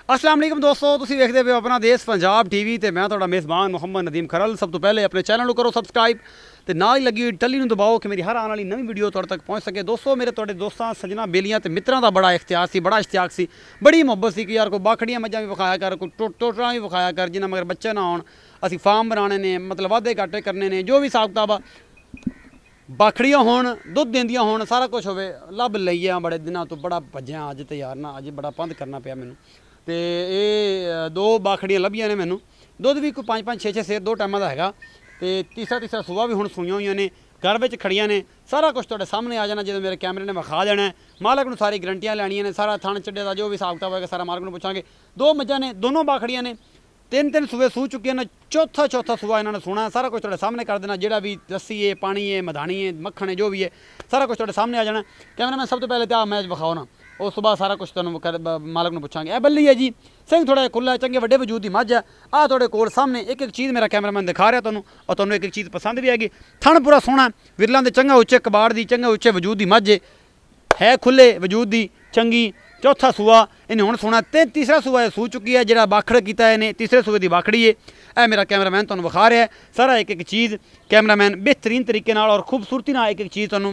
अस्सलाम वालेकुम दोस्तों, तुसीं देखते पे अपना देश पंजाब टीवी ते मैं तुहाडा मेज़बान मुहम्मद नदीम खरल। सब तो पहले अपने चैनल को करो सबसक्राइब ते नाल ही लगी हुई टल्ली नूं दबाओ कि मेरी हर आने वाली नवी वीडियो तुहाडे तक पहुँच सके। दोस्तों मेरे तुहाडे दोस्तां सजना बेलियां ते मित्रां दा बड़ा इख्तियार सी, बड़ा इश्तियाक सी, बड़ी मुहब्बत सी कि यार कोई बाखड़ियां मज्जां भी विखाया कर, कोई टोटरां भी विखाया कर जिन्हां मगर बच्चे ना होण, असीं फार्म बनाने ने, मतलब वाधे घाटे करने ने, जो भी हिसाब किताब आ बाखड़ियां होण, दुद्ध देंदियां होण, सारा कुछ होवे। लभ लईया बड़े दिनां तो बड़ा भज्जिया अज ते यार ना अज बड़ा पंध करना पिया मैनूं। तो ये दो बाखड़ियां लभियां ने मैनूं, दुद्ध भी कोई 5-5 6-6 सेर दो टाइमां दा हैगा। तो तीसरा सूआ भी हुण सूईयां होईयां ने, घर विच खड़ियां ने, सारा कुछ तुहाडे सामने आ जाना, जो मेरे कैमरे ने विखा देना है। मालक नूं सारी गरंटियां लैणियां ने, सारा थण चड्डे दा जो भी हिसाब किताब होएगा सारा मालक नूं पुछांगे। दो मज्जां ने, दोनों बाखड़ियां ने, तीन सूए सूह चुके हैं, चौथा सूआ इन्होंने सुना है। सारा कुछ तुहाडे सामने कर देना, जिहड़ा भी लस्सी है, पानी है, मधानी है, मक्खन है, जो भी है सारा कुछ तुहाडे सामने आ जाना। कैमरा मैन सब तो पहले तो मैच विखाओ ना, उस सुबह सारा कुछ तुहानूं मालक नूं पुछांगे। ए बल्ली है जी, सिंह थोड़ा खुला है, चंगे वड्डे वजूद की मझ है। आ तुहाडे कोल सामने एक एक चीज़ मेरा कैमरा मैन दिखा रहा तुहानूं, और तुहानूं एक एक चीज़ पसंद भी आएगी। थण पूरा सोहना, विरलां दे चंगा उच्चे कबाड़ दी, चंगे उच्चे वजूद की मझ है, खुले वजूद की चंगी। चौथा सूआ इन्हें हुण सोना, तीसरा सूआ सूह चुकी है, जिहड़ा बाखड़ कीता है इन्हें, तीसरे सूए की बाखड़ी है। यह मेरा कैमरामैन तुहानूं विखा रहा है सारा एक एक चीज़। कैमरामैन बेहतरीन तरीके नाल और खूबसूरती नाल एक एक चीज़ तुहानूं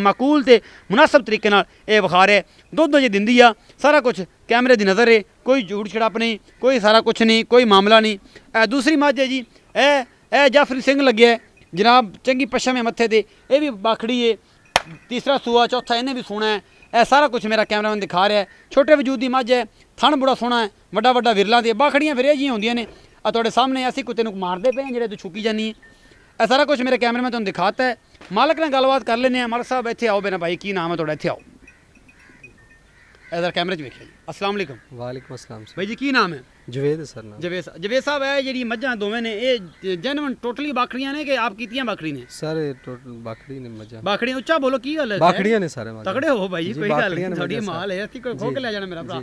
माकूल ते मुनासब तरीके नाल ये विखा रहा है। दुद्ध जे दिंदी आ, सारा कुछ कैमरे की नज़र है, कोई झूठ छड़प नहीं, कोई सारा कुछ नहीं, कोई मामला नहीं। दूसरी मझ है जी, ए जाफरी सिंह लगे है जनाब, चंगी पशम है मत्थे ते, यह भी बाखड़ी है। तीसरा सूआ चौथा इन्हें भी सोना है। यह सारा कुछ मेरा कैमरामैन दिखा रहा है। छोटे वजूद की मझ है, थण बड़ा सोहना है, वड्डा वड्डा विरला दे। बाखड़ियां फिर जिहियां होंदियां ने, तुहाडे सामने असीं कुत्ते नूं मारदे पे जिहड़े तू छुकी जानी है। यह सारा कुछ मेरे कैमरामैन तुहानूं दिखाता है। मालक नाल गलबात कर लेने। मालक साहब इत्थे आओ मेरा भाई, की नाम है तुहाडा? इत्थे आओ, इधर कैमरे च वेखिए जी। अस्सलाम वालेकुम। वालेकुम अस्सलाम भाई जी, की नाम है? जवेद है सर नाम। जवेद साहब, है जी मझां दोवें ने, ये जेन्युइन टोटली बाखड़ियां ने कि आप कीतियां बाखड़ी ने? सर टोटल बाखड़ी ने मजा। बाखड़ियां उच्चा बोलो, की गल है? बाखड़ियां ने सारे मजा। तगड़े हो भाई जी, कोई गल नहीं, थोड़ी माल है, असीं कोई खो के ले जाना मेरा भरा।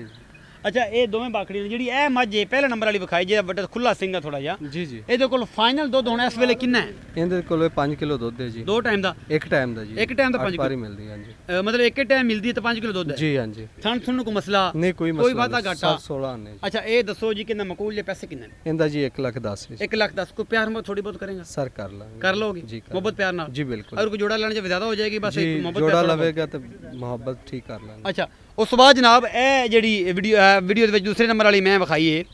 अच्छा, ये दोवें बाखड़ियां ने, जिहड़ी ए मझ है पहले नंबर वाली विखाई जे, बड़ा खुला सिंह है थोड़ा जिहा जी जी। ਇਹਦੇ ਕੋਲ फाइनल ਦੁੱਧ ਹੋਣਾ ਇਸ ਵੇਲੇ ਕਿੰਨਾ ਹੈ? ਇਹਦੇ ਕੋਲ 5 ਕਿਲੋ ਦੁੱਧ ਹੈ ਜੀ। ਦੋ ਟਾਈਮ ਦਾ? ਇੱਕ ਟਾਈਮ ਦਾ ਜੀ। ਇੱਕ ਟਾਈਮ ਦਾ 5 ਕਿਲੋ ਮਿਲਦੀ ਹੈ ਜੀ। मतलब एक टाइम मिलती है तो 5 किलो दुध है जी? हाँ जी। थन थुन को मसला नहीं, कोई वादा घाटा? 16 ने। अच्छा, ये दसो जी कितना मकूल जे पैसे कितने? ਇਹਦਾ जी 1,10,000 है। 1,10,000 को प्यार में थोड़ी बहुत करेंगे सर कर लांगे। कर लोगे जी? मोहब्बत प्यार ना जी बिल्कुल। और कोई जोड़ा लेने से ज्यादा हो जाएगी बस? जोड़ा लवेगा तो मोहब्बत ठीक कर लांगे। अच्छा, उस बाद जनाब ए जेडी वीडियो दे विच दूसरे नंबर वाली मैं विखाई है ए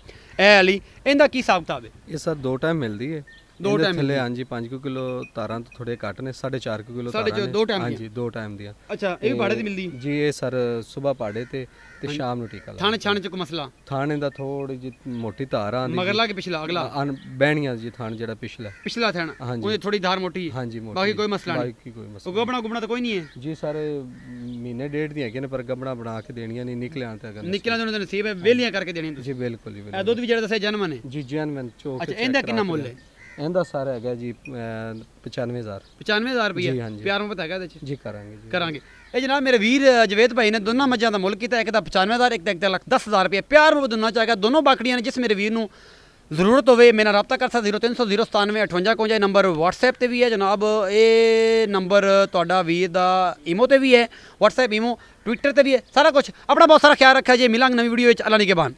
वाली, इनदा की हिसाब किताब है? ये सर दो टाइम मिलती है। दो टाइम थले? हाँ जी, 5 किलो तारां तो थोड़े घट ने, 4.5 किलो तारां ने। दो टाइम? हाँ जी, दो टाइम दिया। अच्छा, ये भी भाड़े दी मिलदी जी? ये सर सुबह पाड़े ते शाम ਨੂੰ ਟੀਕਾ ਲਾ। ਥਾਣੇ ਛਾਣੇ ਚ ਕੋ ਮਸਲਾ? ਥਾਣੇ ਦਾ ਥੋੜੀ ਜੀ ਮੋਟੀ ਧਾਰ ਆਂਦੀ ਮਗਰਲਾ ਕਿ ਪਿਛਲਾ? ਅਗਲਾ ਬਹਿਣੀਆਂ ਜੀ ਥਾਣ ਜਿਹੜਾ ਪਿਛਲਾ ਥਾਣ ਉਹਦੀ ਥੋੜੀ ਧਾਰ ਮੋਟੀ? ਹਾਂ ਜੀ ਮੋਟੀ। ਬਾਕੀ ਕੋਈ ਮਸਲਾ ਨਹੀਂ? ਬਾਕੀ ਕੋਈ ਮਸਲਾ। ਗੋਬਣਾ ਤਾਂ ਕੋਈ ਨਹੀਂ ਹੈ ਜੀ? ਸਾਰੇ ਮਹੀਨੇ ਡੇਢ ਦੀਆਂ ਹੈਗੀਆਂ ਨੇ, ਪਰ ਗੱਬਣਾ ਬਣਾ ਕੇ ਦੇਣੀਆਂ ਨਹੀਂ, ਨਿਕਲਿਆਂ ਤੇ ਅਗਰ ਨਿਕਲਿਆਂ ਦੇ ਨਸੀਬ ਹੈ, ਵੇਲੀਆਂ ਕਰਕੇ ਦੇਣੀਆਂ ਜੀ? ਬਿਲਕੁਲ ਜੀ ਬਿਲਕੁਲ। ਇਹ ਦੁੱਧ ਵੀ ਜਿਹੜਾ ਦੱਸਿਆ ਜਨਮ ਨੇ? ਜੀ ਜਨਮ ਚੋਕ। ਅੱਛਾ, ਇਹਦਾ ਕਿੰਨਾ ਮੁੱਲ ਹੈ? ਇਹਦਾ ਸਾਰਾ ਹੈਗਾ ਜੀ 95,000 ਰੁਪਏ। ਪਿਆਰ ਮੁਹੱਬਤ ਹੈਗਾ ਇਹਦੇ ਚ? ਜੀ ਕਰਾਂਗੇ ਜੀ, ਕਰਾਂਗੇ। ਇਹ ਜਨਾਬ ਮੇਰੇ ਵੀਰ ਜਵੇਦ ਭਾਈ ਨੇ ਦੋਨਾਂ ਮੱਝਾਂ ਦਾ ਮੁੱਲ ਕੀਤਾ, ਇੱਕ ਦਾ 95,000, ਇੱਕ ਦਾ 1,10,000 ਰੁਪਏ। ਪਿਆਰ ਮੁਹੱਬਤ ਦੋਨਾਂ ਚਾਹੇਗਾ। ਦੋਨੋਂ ਬਾਕੜੀਆਂ ਨੇ, ਜਿਸ ਮੇਰੇ ਵੀਰ ਨੂੰ ਜ਼ਰੂਰਤ ਹੋਵੇ ਮੇਰੇ ਨਾਲ ਰਾਬਤਾ ਕਰ ਸਕਦਾ। 0300 097 58 ਨੰਬਰ WhatsApp ਤੇ ਵੀ ਹੈ ਜਨਾਬ। ਇਹ ਨੰਬਰ ਤੁਹਾਡਾ ਵੀਰ ਦਾ ਈਮੋ ਤੇ ਵੀ ਹੈ, WhatsApp ਈਮੋ, ट्विटर ਤੇ ਵੀ ਹੈ। ਸਾਰਾ ਕੁਝ। ਆਪਣਾ ਬਹੁਤ ਸਾਰਾ ਖਿਆਲ ਰੱਖਿਆ ਜੀ। ਮਿਲਾਂਗੇ ਨਵੀਂ ਵੀਡੀਓ ਵਿੱਚ। ਅੱਲਾ ਨਿਗਹਿਬਾਨ।